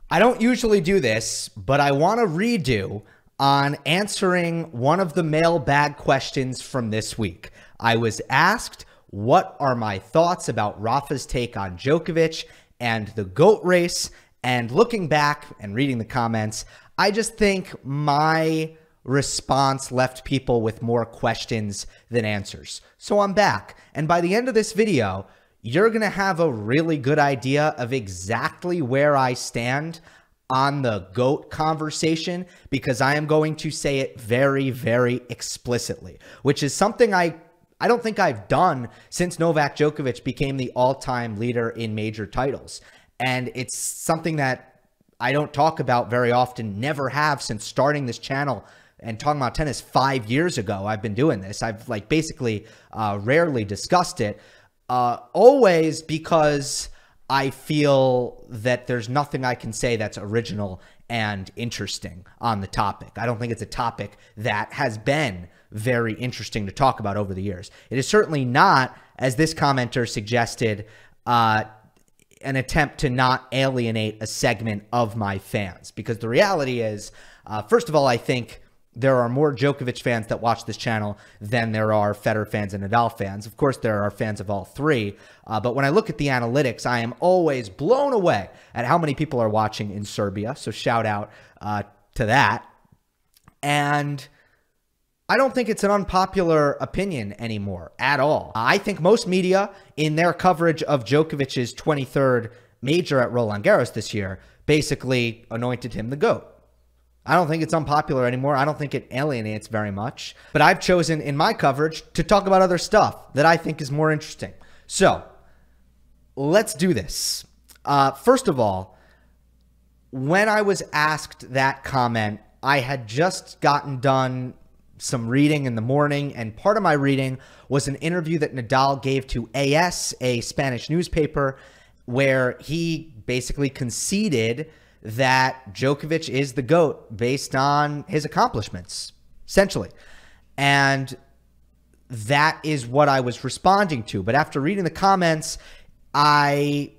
I don't usually do this, but I want to redo on answering one of the mailbag questions from this week. I was asked, what are my thoughts about Rafa's take on Djokovic and the GOAT race? And looking back and reading the comments, I just think my response left people with more questions than answers. So I'm back. And by the end of this video, you're going to have a really good idea of exactly where I stand on the GOAT conversation, because I am going to say it very, very explicitly, which is something I don't think I've done since Novak Djokovic became the all-time leader in major titles. And it's something that I don't talk about very often, never have since starting this channel and talking about tennis 5 years ago. I've been doing this. I've basically rarely discussed it. Always because I feel that there's nothing I can say that's original and interesting on the topic. I don't think it's a topic that has been very interesting to talk about over the years. It is certainly not, as this commenter suggested, an attempt to not alienate a segment of my fans. Because the reality is, first of all, I think there are more Djokovic fans that watch this channel than there are Federer fans and Nadal fans. Of course, there are fans of all three. But when I look at the analytics, I am always blown away at how many people are watching in Serbia. So shout out to that. And I don't think it's an unpopular opinion anymore at all. I think most media in their coverage of Djokovic's 23rd major at Roland Garros this year basically anointed him the GOAT. I don't think it's unpopular anymore. I don't think it alienates very much. But I've chosen in my coverage to talk about other stuff that I think is more interesting. So let's do this. First of all, when I was asked that comment, I had just gotten done some reading in the morning, and part of my reading was an interview that Nadal gave to AS, a Spanish newspaper, where he basically conceded that Djokovic is the GOAT based on his accomplishments, essentially. And that is what I was responding to. But after reading the comments, I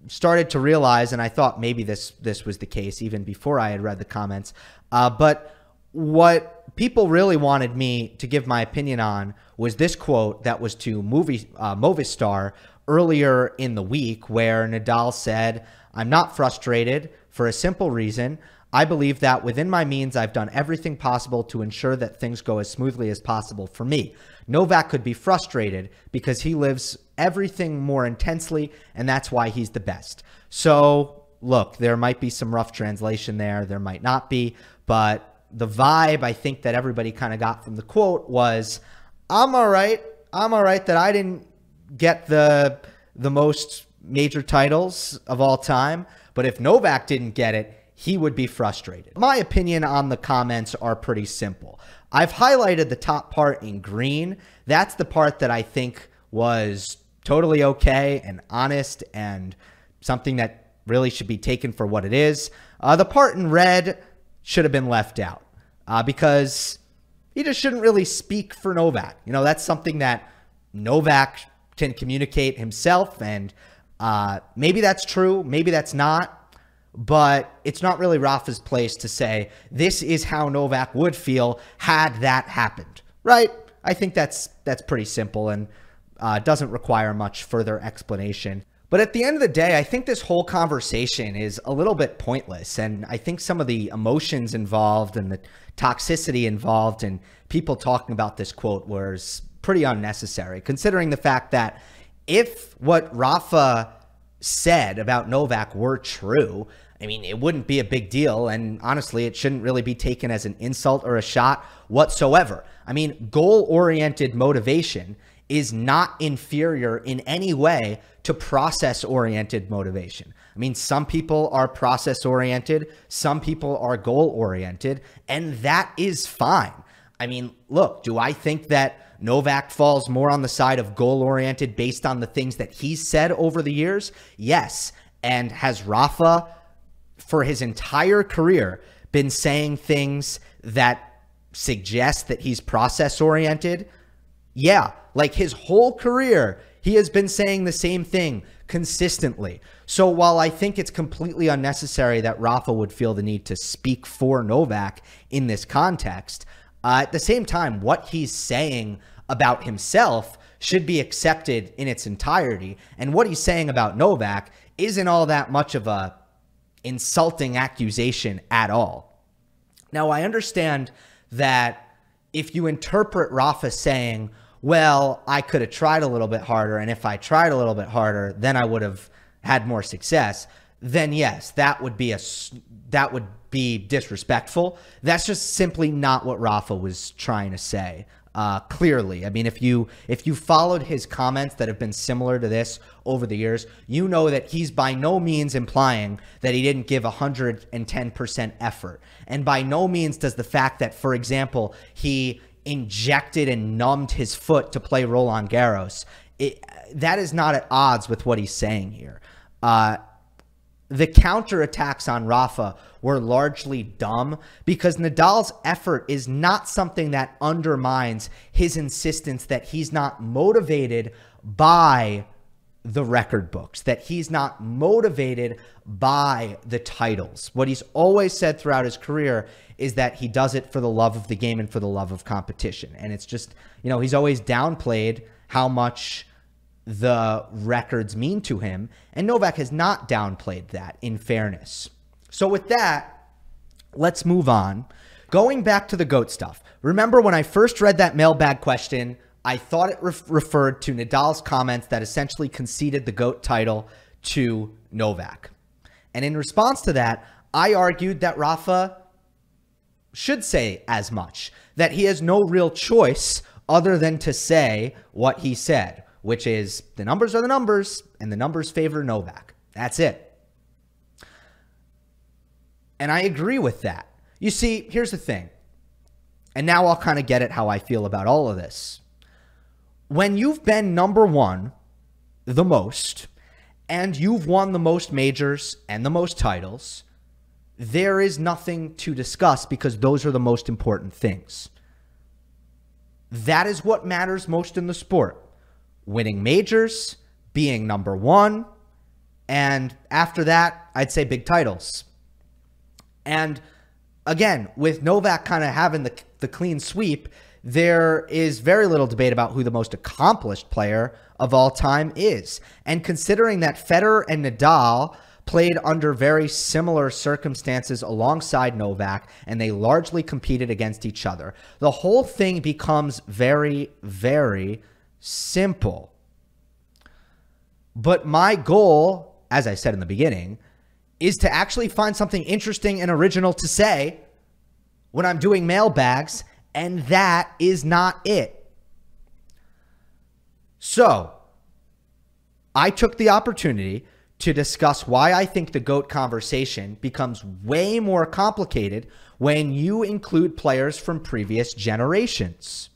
started to realize, and I thought maybe this was the case even before I had read the comments, but what people really wanted me to give my opinion on was this quote that was to Movistar earlier in the week, where Nadal said, "I'm not frustrated for a simple reason. I believe that within my means, I've done everything possible to ensure that things go as smoothly as possible for me. Novak could be frustrated because he lives everything more intensely, and that's why he's the best." So look, there might be some rough translation there. There might not be, but the vibe I think that everybody kind of got from the quote was, I'm all right. I'm all right that I didn't get the most major titles of all time, but if Novak didn't get it, he would be frustrated. My opinion on the comments are pretty simple. I've highlighted the top part in green. That's the part that I think was totally okay and honest and something that really should be taken for what it is. The part in red should have been left out because he just shouldn't really speak for Novak. You know, that's something that Novak can communicate himself, and maybe that's true, maybe that's not, but it's not really Rafa's place to say, this is how Novak would feel had that happened, right? I think that's pretty simple and doesn't require much further explanation. But at the end of the day, I think this whole conversation is a little bit pointless, and I think some of the emotions involved and the toxicity involved in people talking about this quote was pretty unnecessary, considering the fact that if what Rafa said about Novak were true, I mean, it wouldn't be a big deal, and honestly, it shouldn't really be taken as an insult or a shot whatsoever. I mean, goal-oriented motivation is not inferior in any way to process-oriented motivation. I mean, some people are process-oriented, some people are goal-oriented, and that is fine. I mean, look, do I think that Novak falls more on the side of goal-oriented based on the things that he's said over the years? Yes. And has Rafa, for his entire career, been saying things that suggest that he's process-oriented? Yeah. Like his whole career, he has been saying the same thing consistently. So while I think it's completely unnecessary that Rafa would feel the need to speak for Novak in this context, at the same time, what he's saying about himself should be accepted in its entirety. And what he's saying about Novak isn't all that much of a insulting accusation at all. Now, I understand that if you interpret Rafa saying, well, I could have tried a little bit harder, and if I tried a little bit harder, then I would have had more success, then yes, that would be disrespectful. That's just simply not what Rafa was trying to say. Clearly, I mean, if you followed his comments that have been similar to this over the years, you know that he's by no means implying that he didn't give 110% effort. And by no means does the fact that, for example, he injected and numbed his foot to play Roland Garros, that is not at odds with what he's saying here. The counterattacks on Rafa were largely dumb because Nadal's effort is not something that undermines his insistence that he's not motivated by the record books, that he's not motivated by the titles. What he's always said throughout his career is that he does it for the love of the game and for the love of competition. And it's just, you know, he's always downplayed how much the records mean to him, and Novak has not downplayed that, in fairness. So with that, let's move on. Going back to the GOAT stuff. Remember when I first read that mailbag question, I thought it referred to Nadal's comments that essentially conceded the GOAT title to Novak. And in response to that, I argued that Rafa should say as much, that he has no real choice other than to say what he said, which is the numbers are the numbers, and the numbers favor Novak. That's it. And I agree with that. You see, here's the thing. And now I'll kind of get at how I feel about all of this. When you've been number one the most, and you've won the most majors and the most titles, there is nothing to discuss because those are the most important things. That is what matters most in the sport. Winning majors, being number one, and after that, I'd say big titles. And again, with Novak kind of having the clean sweep, there is very little debate about who the most accomplished player of all time is. And considering that Federer and Nadal played under very similar circumstances alongside Novak, and they largely competed against each other, the whole thing becomes very, very simple. But my goal, as I said in the beginning, is to actually find something interesting and original to say when I'm doing mailbags, and that is not it. So I took the opportunity to discuss why I think the GOAT conversation becomes way more complicated when you include players from previous generations.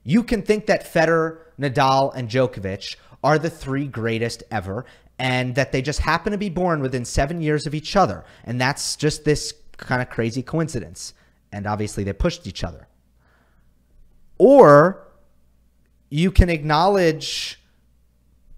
You can think that Federer, Nadal, and Djokovic are the three greatest ever, and that they just happen to be born within 7 years of each other. And that's just this kind of crazy coincidence. And obviously they pushed each other. Or you can acknowledge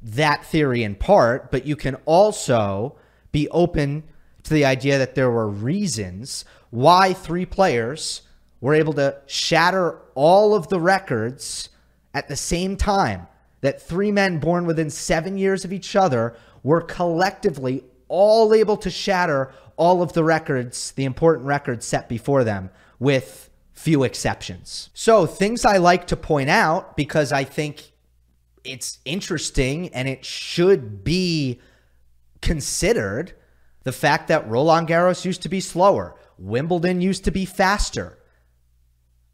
that theory in part, but you can also be open to the idea that there were reasons why three players were able to shatter all of the records at the same time, that three men born within 7 years of each other were collectively all able to shatter all of the records, the important records set before them, with few exceptions. So things I like to point out because I think it's interesting and it should be considered: the fact that Roland Garros used to be slower, Wimbledon used to be faster,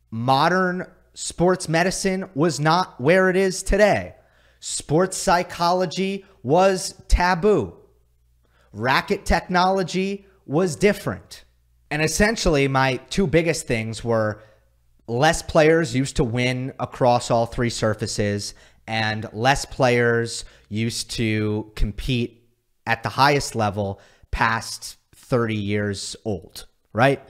modern sports medicine was not where it is today, sports psychology was taboo, racket technology was different. And essentially my two biggest things were less players used to win across all three surfaces, and less players used to compete at the highest level past 30 years old, right?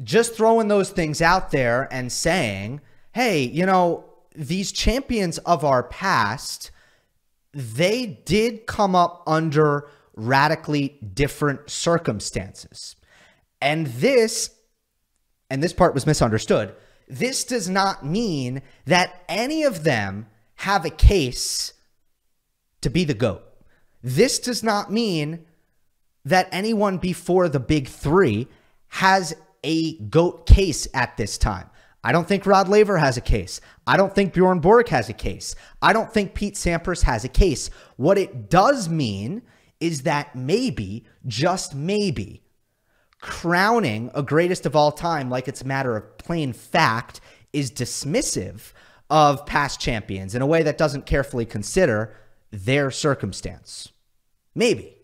Just throwing those things out there and saying, hey, you know, these champions of our past, they did come up under radically different circumstances. And this part was misunderstood. This does not mean that any of them have a case to be the GOAT. This does not mean that anyone before the big three has a GOAT case at this time. I don't think Rod Laver has a case. I don't think Bjorn Borg has a case. I don't think Pete Sampras has a case. What it does mean is that maybe, just maybe, crowning a greatest of all time like it's a matter of plain fact is dismissive of past champions in a way that doesn't carefully consider their circumstance. Maybe.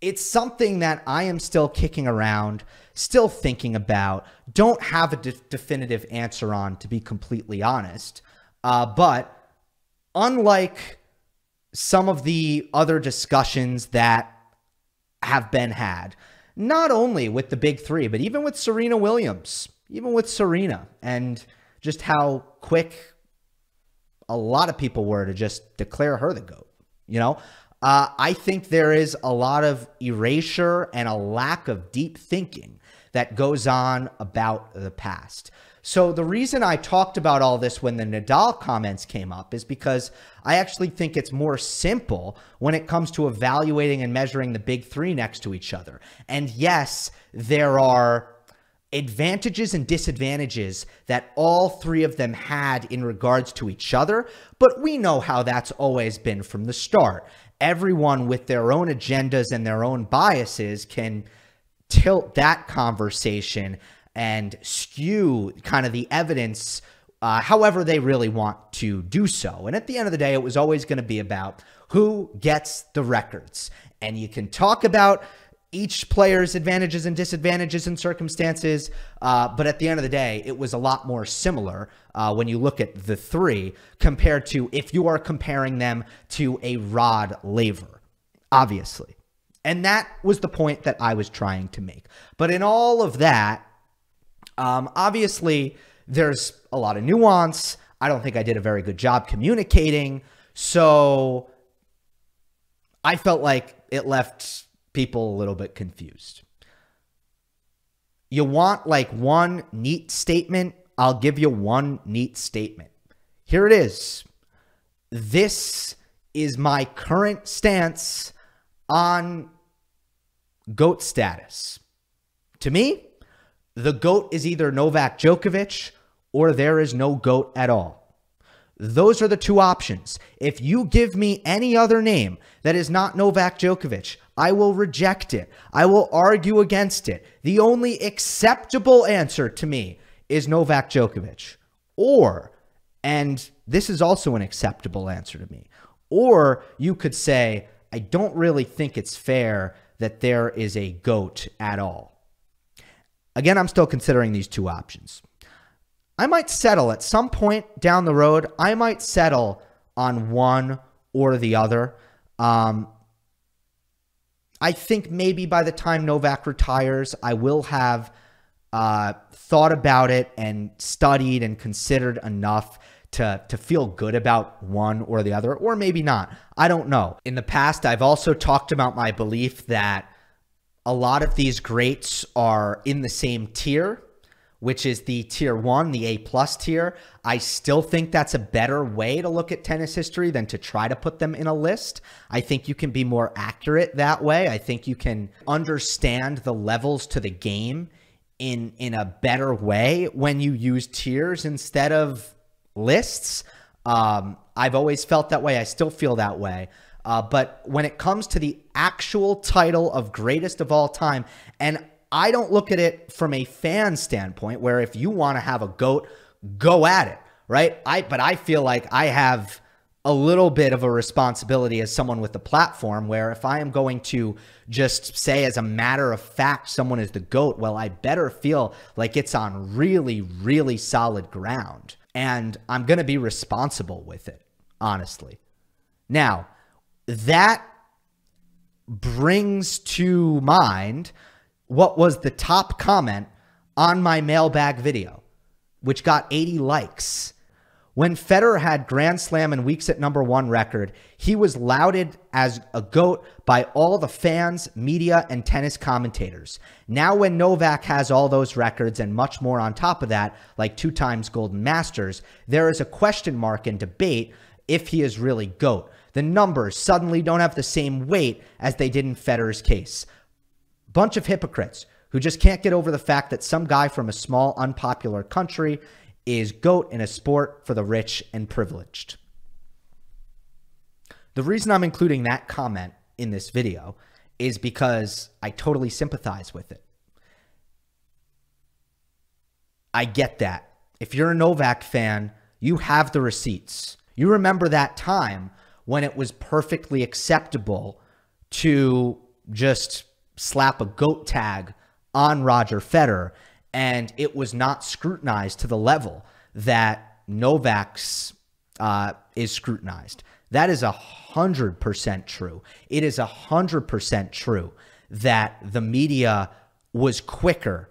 It's something that I am still kicking around, still thinking about, don't have a definitive answer on, to be completely honest. But unlike some of the other discussions that have been had, not only with the big three, but even with Serena Williams, even with Serena, and just how quick a lot of people were to just declare her the GOAT, you know? I think there is a lot of erasure and a lack of deep thinking that goes on about the past. So the reason I talked about all this when the Nadal comments came up is because I actually think it's more simple when it comes to evaluating and measuring the big three next to each other. And yes, there are advantages and disadvantages that all three of them had in regards to each other, but we know how that's always been from the start. Everyone with their own agendas and their own biases can tilt that conversation and skew kind of the evidence however they really want to do so. And at the end of the day, it was always going to be about who gets the records. And you can talk about each player's advantages and disadvantages and circumstances, but at the end of the day, it was a lot more similar when you look at the three compared to if you are comparing them to a Rod Laver, obviously. And that was the point that I was trying to make. But in all of that, obviously, there's a lot of nuance. I don't think I did a very good job communicating. So I felt like it left people a little bit confused. You want like one neat statement? I'll give you one neat statement. Here it is. This is my current stance on GOAT status. To me, the GOAT is either Novak Djokovic or there is no GOAT at all. Those are the two options. If you give me any other name that is not Novak Djokovic, I will reject it. I will argue against it. The only acceptable answer to me is Novak Djokovic. Or, and this is also an acceptable answer to me, or you could say, I don't really think it's fair that there is a GOAT at all. Again, I'm still considering these two options. I might settle at some point down the road. I might settle on one or the other. I think maybe by the time Novak retires, I will have thought about it and studied and considered enough to feel good about one or the other, or maybe not. I don't know. In the past, I've also talked about my belief that a lot of these greats are in the same tier, which is the tier 1, the A+ tier. I still think that's a better way to look at tennis history than to try to put them in a list. I think you can be more accurate that way. I think you can understand the levels to the game in a better way when you use tiers instead of lists. I've always felt that way. I still feel that way. But when it comes to the actual title of greatest of all time, and I don't look at it from a fan standpoint where if you want to have a GOAT, go at it, right? But I feel like I have a little bit of a responsibility as someone with a platform where if I am going to just say as a matter of fact someone is the GOAT, well, I better feel like it's on really, really solid ground. And I'm going to be responsible with it, honestly. Now, that brings to mind what was the top comment on my mailbag video, which got 80 likes. When Federer had Grand Slam and weeks at #1 record, he was lauded as a GOAT by all the fans, media, and tennis commentators. Now when Novak has all those records and much more on top of that, like 2 times Golden Masters, there is a question mark and debate if he is really GOAT. The numbers suddenly don't have the same weight as they did in Federer's case. Bunch of hypocrites who just can't get over the fact that some guy from a small, unpopular country is GOAT in a sport for the rich and privileged. The reason I'm including that comment in this video is because I totally sympathize with it. I get that. If you're a Novak fan, you have the receipts. You remember that time when it was perfectly acceptable to just slap a GOAT tag on Roger Federer, and it was not scrutinized to the level that Novak's is scrutinized. That is 100% true. It is 100% true that the media was quicker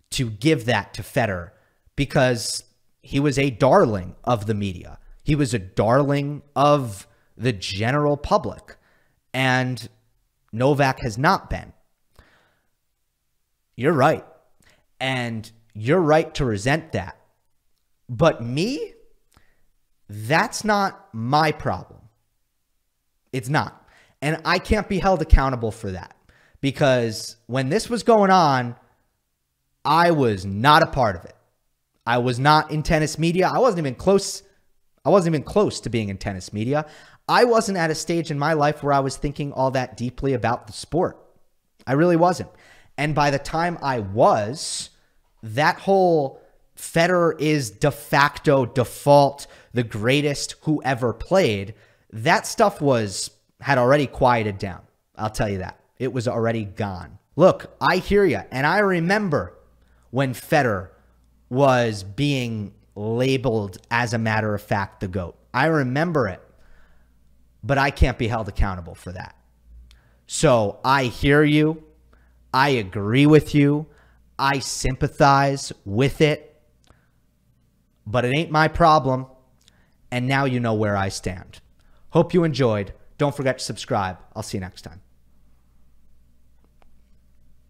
to give that to Federer because he was a darling of the media. He was a darling of the general public, and Novak has not been. You're right. And you're right to resent that. But me, that's not my problem. It's not. And I can't be held accountable for that. Because when this was going on, I was not a part of it. I was not in tennis media. I wasn't even close to being in tennis media. I wasn't at a stage in my life where I was thinking all that deeply about the sport. I really wasn't. And by the time I was, that whole Federer is de facto default the greatest who ever played, that stuff had already quieted down. I'll tell you that. It was already gone. Look, I hear you. And I remember when Federer was being labeled, as a matter of fact, the GOAT. I remember it. But I can't be held accountable for that. So I hear you. I agree with you. I sympathize with it. But it ain't my problem. And now you know where I stand. Hope you enjoyed. Don't forget to subscribe. I'll see you next time.